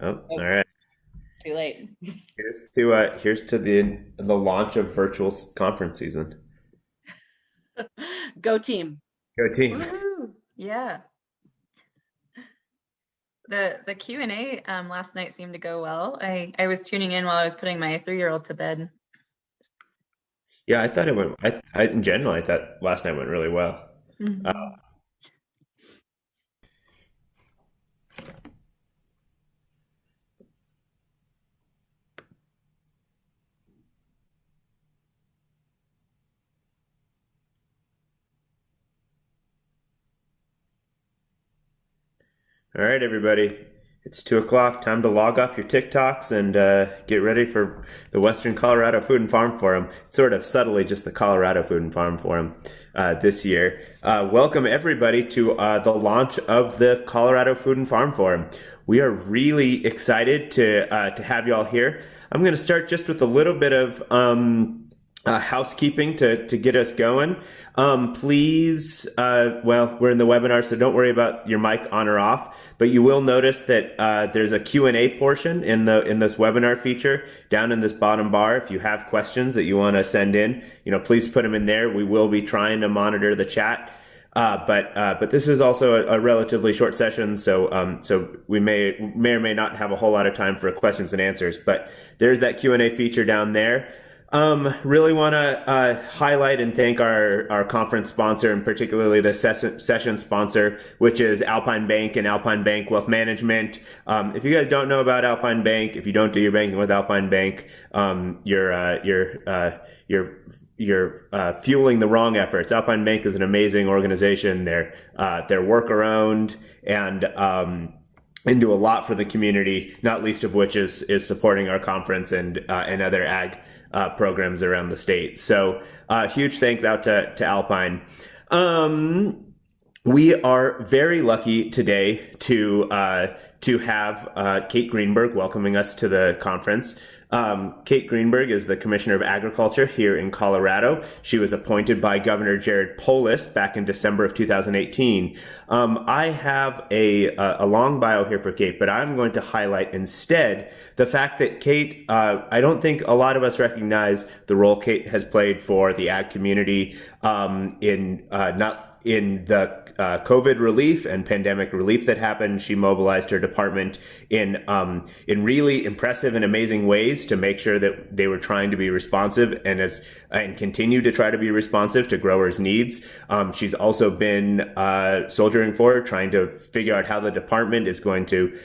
Oh, all Oh, right. too late. Here's to the launch of virtual conference season. Go team. Go team. Woohoo! Yeah. The Q&A last night seemed to go well. I was tuning in while I was putting my 3-year-old to bed. Yeah, I thought it went. In general, I thought last night went really well. Uh, Mhm. all right, everybody. It's 2 o'clock. Time to log off your TikToks and get ready for the Western Colorado Food and Farm Forum. Sort of subtly, just the Colorado Food and Farm Forum this year. Welcome everybody to the launch of the Colorado Food and Farm Forum. We are really excited to have you all here. I'm going to start just with a little bit of housekeeping to get us going. Please, well, we're in the webinar, so don't worry about your mic on or off, but you will notice that there's a Q&A portion in this webinar feature down in this bottom bar. If you have questions that you want to send in, please put them in there. We will be trying to monitor the chat. But this is also a relatively short session, so we may or may not have a whole lot of time for questions and answers. But there's that Q&A feature down there. Really want to highlight and thank our conference sponsor, and particularly the session sponsor, which is Alpine Bank and Alpine Bank Wealth Management. If you guys don't know about Alpine Bank, if you don't do your banking with Alpine Bank, you're fueling the wrong efforts. Alpine Bank is an amazing organization. They're worker owned and do a lot for the community, not least of which is supporting our conference and other ag programs around the state. So huge thanks out to Alpine. We are very lucky today to have Kate Greenberg welcoming us to the conference. Kate Greenberg is the Commissioner of Agriculture here in Colorado. She was appointed by Governor Jared Polis back in December of 2018. I have a long bio here for Kate, but I'm going to highlight instead the fact that Kate, I don't think a lot of us recognize the role Kate has played for the ag community in the COVID relief and pandemic relief that happened. She mobilized her department in really impressive and amazing ways to make sure that they were trying to be responsive and continue to try to be responsive to growers' needs. She's also been soldiering forward, trying to figure out how the department is going to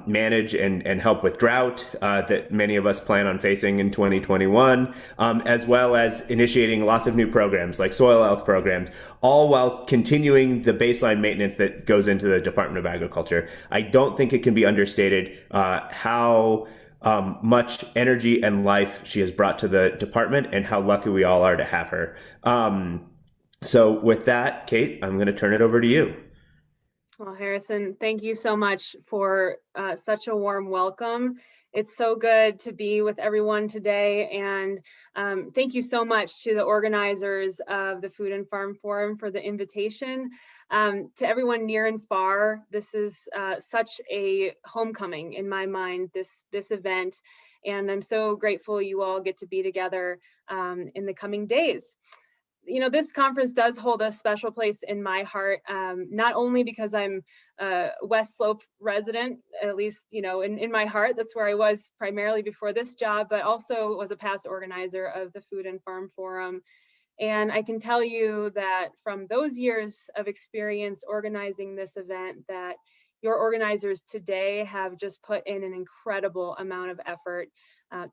manage and help with drought that many of us plan on facing in 2021, as well as initiating lots of new programs like soil health programs, all while continuing the baseline maintenance that goes into the Department of Agriculture. I don't think it can be understated how much energy and life she has brought to the department and how lucky we all are to have her. So with that, Kate, I'm going to turn it over to you. Well, Harrison, thank you so much for such a warm welcome. It's so good to be with everyone today, and thank you so much to the organizers of the Food and Farm Forum for the invitation. To everyone near and far, this is such a homecoming in my mind, this event, and I'm so grateful you all get to be together in the coming days. This conference does hold a special place in my heart, not only because I'm a West Slope resident, at least, in my heart, that's where I was primarily before this job, but also was a past organizer of the Food and Farm Forum. And I can tell you that from those years of experience organizing this event, that your organizers today have just put in an incredible amount of effort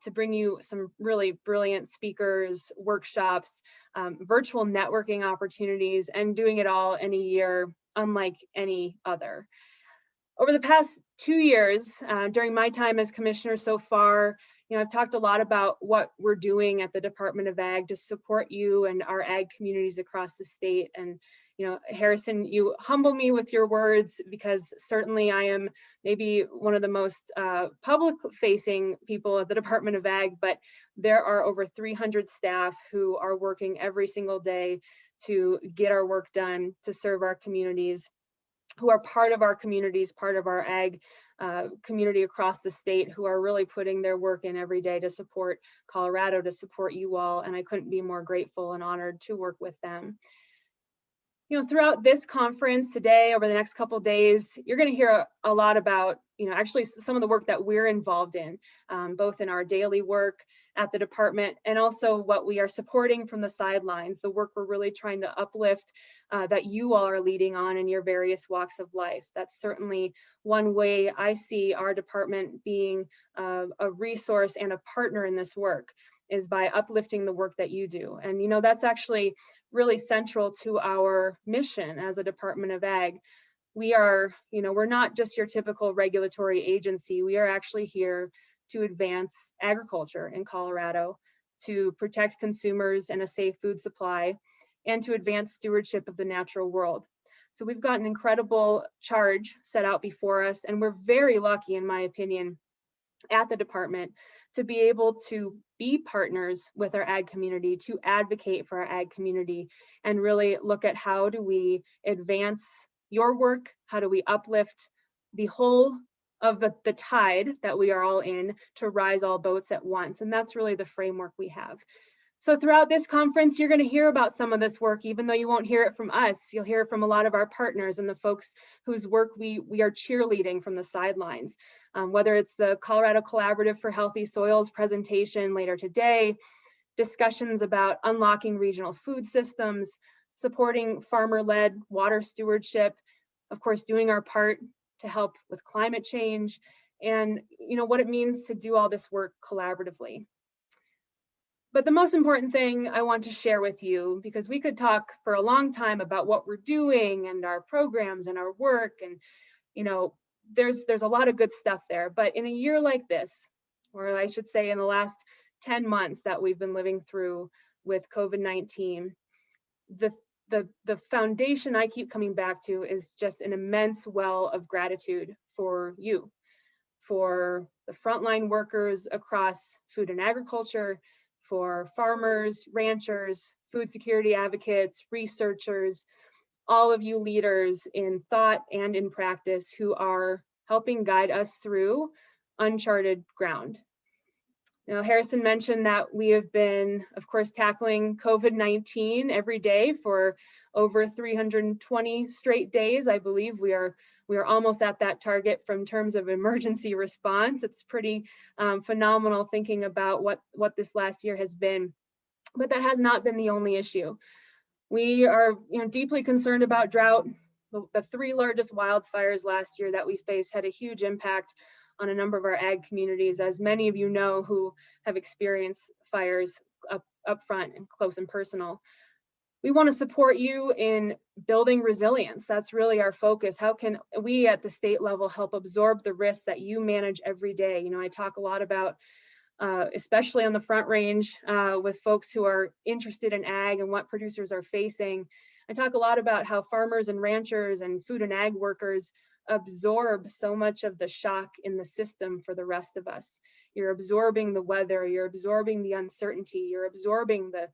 to bring you some really brilliant speakers, workshops, virtual networking opportunities, and doing it all in a year unlike any other. Over the past 2 years, during my time as commissioner so far, I've talked a lot about what we're doing at the Department of Ag to support you and our ag communities across the state. And, Harrison, you humble me with your words, because certainly I am maybe one of the most public-facing people at the Department of Ag, but there are over 300 staff who are working every single day to get our work done, to serve our communities. who are part of our communities, part of our ag community across the state, who are really putting their work in every day to support Colorado, to support you all. And I couldn't be more grateful and honored to work with them. You know, throughout this conference today, over the next couple of days, you're going to hear a lot about, you know, actually some of the work that we're involved in, both in our daily work at the department and also what we are supporting from the sidelines, the work we're really trying to uplift that you all are leading on in your various walks of life. That's certainly one way I see our department being a resource and a partner in this work, is by uplifting the work that you do. And, you know, that's actually really central to our mission as a Department of Ag. We are, you know, we're not just your typical regulatory agency. We are actually here to advance agriculture in Colorado, to protect consumers and a safe food supply, and to advance stewardship of the natural world. So we've got an incredible charge set out before us, and we're very lucky, in my opinion, at the department to be able to be partners with our ag community, to advocate for our ag community, and really look at how do we advance your work, how do we uplift the whole of the tide that we are all in to rise all boats at once. And that's really the framework we have. So throughout this conference, you're going to hear about some of this work, even though you won't hear it from us. You'll hear it from a lot of our partners and the folks whose work we are cheerleading from the sidelines. Whether it's the Colorado Collaborative for Healthy Soils presentation later today, discussions about unlocking regional food systems, supporting farmer-led water stewardship, of course, doing our part to help with climate change, and you know what it means to do all this work collaboratively. But the most important thing I want to share with you, because we could talk for a long time about what we're doing and our programs and our work, and you know, there's a lot of good stuff there. But in a year like this, or I should say in the last 10 months that we've been living through with COVID-19, the foundation I keep coming back to is just an immense well of gratitude for you, for the frontline workers across food and agriculture, for farmers, ranchers, food security advocates, researchers, all of you leaders in thought and in practice who are helping guide us through uncharted ground. Now, Harrison mentioned that we have been, of course, tackling COVID-19 every day for over 320 straight days. I believe we are almost at that target from terms of emergency response. It's pretty phenomenal thinking about what this last year has been. But that has not been the only issue. We are deeply concerned about drought. The three largest wildfires last year that we faced had a huge impact on a number of our ag communities, as many of you know who have experienced fires up front and close and personal. We want to support you in building resilience. That's really our focus. How can we at the state level help absorb the risks that you manage every day? You know, I talk a lot about, especially on the Front Range with folks who are interested in ag and what producers are facing. I talk a lot about how farmers and ranchers and food and ag workers absorb so much of the shock in the system for the rest of us. You're absorbing the weather, you're absorbing the uncertainty, you're absorbing the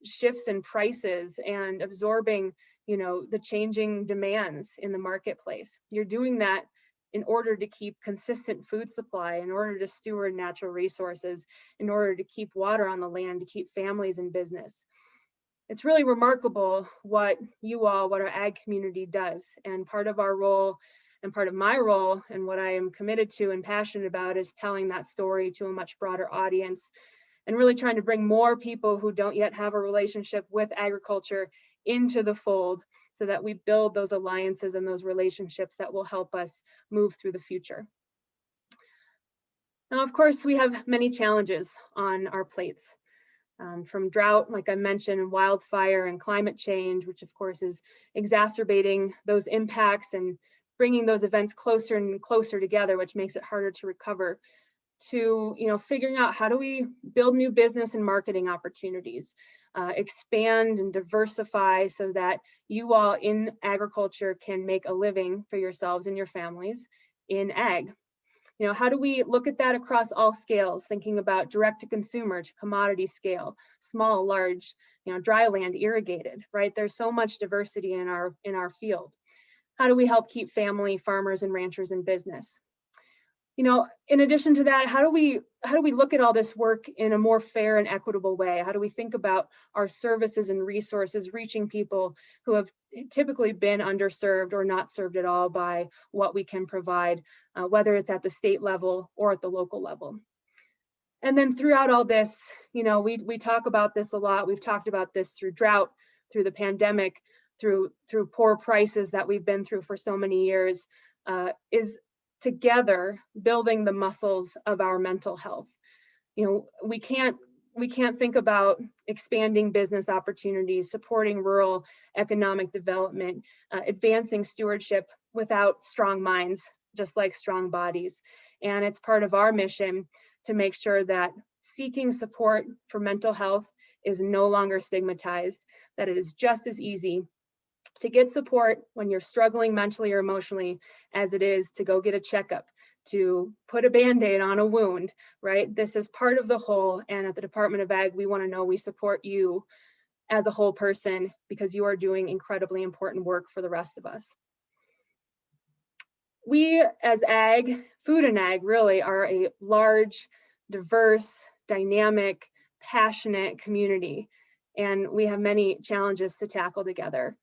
shifts in prices and absorbing, the changing demands in the marketplace. You're doing that in order to keep consistent food supply, in order to steward natural resources, in order to keep water on the land, to keep families in business. It's really remarkable what our ag community does. And part of our role and part of my role and what I am committed to and passionate about is telling that story to a much broader audience and really trying to bring more people who don't yet have a relationship with agriculture into the fold so that we build those alliances and those relationships that will help us move through the future. Now, of course, we have many challenges on our plates. From drought, like I mentioned, and wildfire and climate change, which of course is exacerbating those impacts and bringing those events closer and closer together, which makes it harder to recover, to figuring out how do we build new business and marketing opportunities, expand and diversify so that you all in agriculture can make a living for yourselves and your families in ag. How do we look at that across all scales, thinking about direct to consumer, to commodity scale, small, large, dry land, irrigated, right? There's so much diversity in our field. How do we help keep family farmers and ranchers in business? In addition to that, how do we look at all this work in a more fair and equitable way? How do we think about our services and resources reaching people who have typically been underserved or not served at all by what we can provide, whether it's at the state level or at the local level? And then throughout all this, we talk about this a lot. We've talked about this through drought, through the pandemic, through poor prices that we've been through for so many years, is together building the muscles of our mental health. We can't think about expanding business opportunities, supporting rural economic development, advancing stewardship without strong minds, just like strong bodies. And it's part of our mission to make sure that seeking support for mental health is no longer stigmatized, that it is just as easy to get support when you're struggling mentally or emotionally as it is to go get a checkup, to put a Band-Aid on a wound, right? This is part of the whole, and at the Department of Ag, we want to know we support you as a whole person because you are doing incredibly important work for the rest of us. We as ag, food and ag really are a large, diverse, dynamic, passionate community, and we have many challenges to tackle together.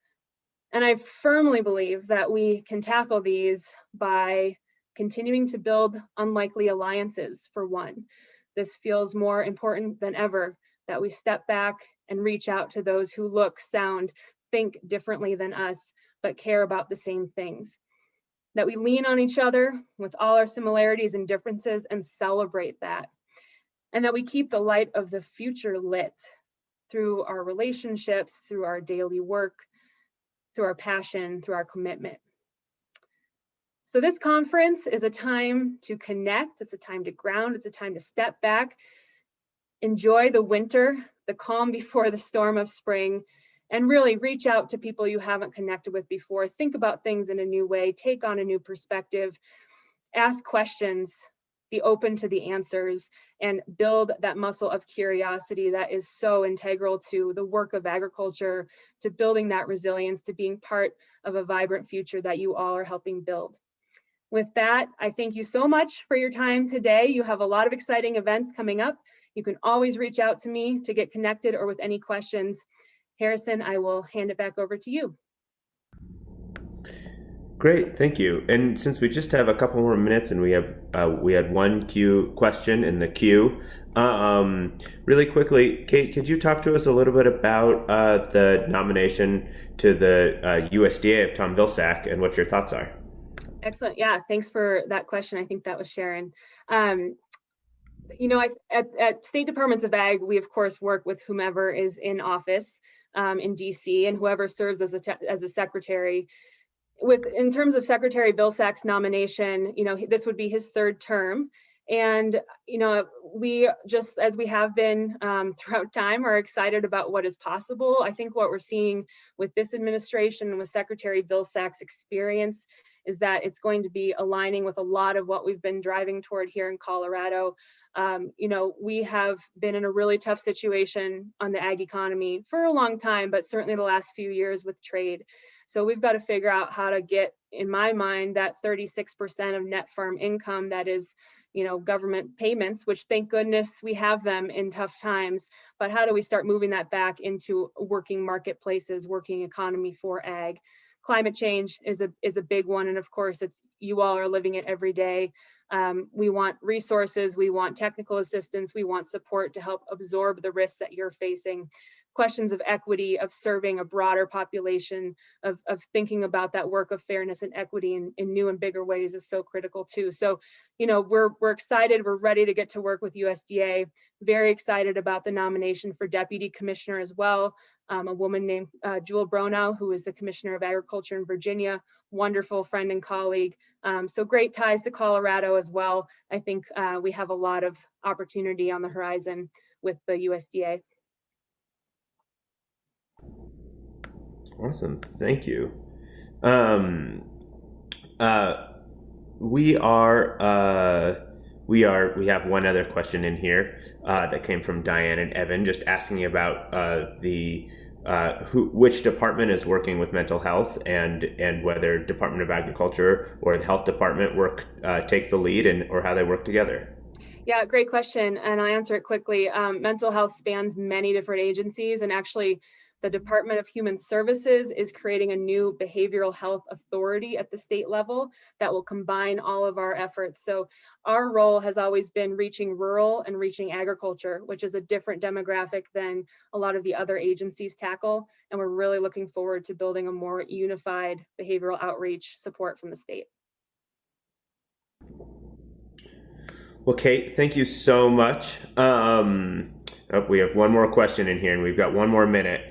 And I firmly believe that we can tackle these by continuing to build unlikely alliances, for one. This feels more important than ever, that we step back and reach out to those who look, sound, think differently than us, but care about the same things. That we lean on each other with all our similarities and differences and celebrate that. And that we keep the light of the future lit through our relationships, through our daily work, through our passion, through our commitment. So this conference is a time to connect, it's a time to ground, it's a time to step back, enjoy the winter, the calm before the storm of spring, and really reach out to people you haven't connected with before. Think about things in a new way, take on a new perspective, ask questions, be open to the answers, and build that muscle of curiosity that is so integral to the work of agriculture, to building that resilience, to being part of a vibrant future that you all are helping build. With that, I thank you so much for your time today. You have a lot of exciting events coming up. You can always reach out to me to get connected or with any questions. Harrison, I will hand it back over to you. Great, thank you. And since we just have a couple more minutes, and we had one question in the queue, really quickly, Kate, could you talk to us a little bit about the nomination to the USDA of Tom Vilsack and what your thoughts are? Excellent. Yeah, thanks for that question. I think that was Sharon. At State Departments of Ag, we of course work with whomever is in office in DC and whoever serves as a secretary. In terms of Secretary Vilsack's nomination, this would be his third term. And, we just, as we have been throughout time, are excited about what is possible. I think what we're seeing with this administration and with Secretary Vilsack's experience is that it's going to be aligning with a lot of what we've been driving toward here in Colorado. We have been in a really tough situation on the ag economy for a long time, but certainly the last few years with trade. So we've got to figure out how to get, in my mind, that 36% of net farm income that is, government payments, which thank goodness we have them in tough times. But how do we start moving that back into working marketplaces, working economy for ag? Climate change is a big one. And of course, you all are living it every day. We want resources, we want technical assistance, we want support to help absorb the risks that you're facing. Questions of equity, of serving a broader population, of thinking about that work of fairness and equity in new and bigger ways is so critical too. So, we're excited, we're ready to get to work with USDA. Very excited about the nomination for Deputy Commissioner as well. A woman named Jewel Bronow, who is the Commissioner of Agriculture in Virginia, wonderful friend and colleague. So great ties to Colorado as well. I think we have a lot of opportunity on the horizon with the USDA. Awesome, thank you. We have one other question in here that came from Diane and Evan, just asking about the which department is working with mental health, and whether Department of Agriculture or the Health Department take the lead, and or how they work together. Yeah, great question, and I'll answer it quickly. Mental health spans many different agencies, and actually the Department of Human Services is creating a new behavioral health authority at the state level that will combine all of our efforts. So our role has always been reaching rural and reaching agriculture, which is a different demographic than a lot of the other agencies tackle, and we're really looking forward to building a more unified behavioral outreach support from the state. Well, Kate, thank you so much. We have one more question in here, and we've got one more minute.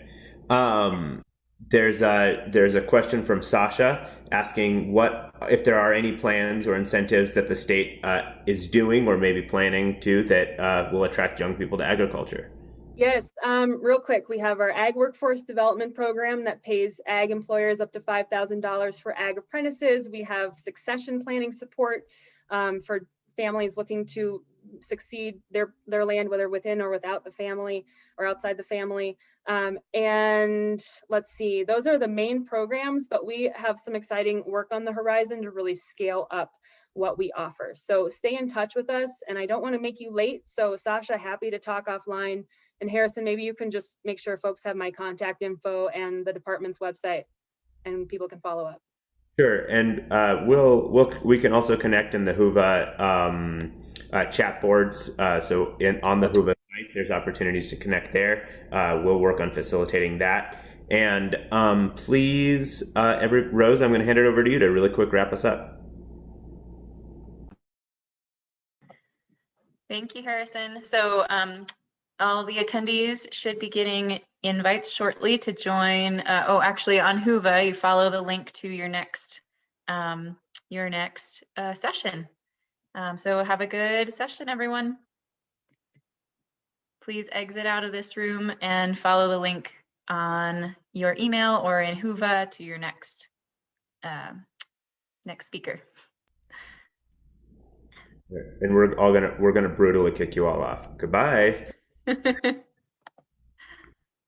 Um, there's a question from Sasha asking what if there are any plans or incentives that the state is doing or maybe planning to that will attract young people to agriculture. Yes, real quick, we have our Ag Workforce Development Program that pays ag employers up to $5,000 for ag apprentices. We have succession planning support for families looking to succeed their land, whether within or without the family or outside the family. And let's see, those are the main programs, but we have some exciting work on the horizon to really scale up what we offer. So stay in touch with us, and I don't want to make you late. So Sasha, happy to talk offline. And Harrison, maybe you can just make sure folks have my contact info and the department's website and people can follow up. Sure, and we can also connect in the Hoover chat boards. On the Hoover site, there's opportunities to connect there. We'll work on facilitating that. And please, Rose, I'm going to hand it over to you to really quick wrap us up. Thank you, Harrison. So all the attendees should be getting invites shortly to join. Actually, on Hoover, you follow the link to your next session. So have a good session, everyone. Please exit out of this room and follow the link on your email or in Hoover to your next speaker. And we're gonna brutally kick you all off. Goodbye.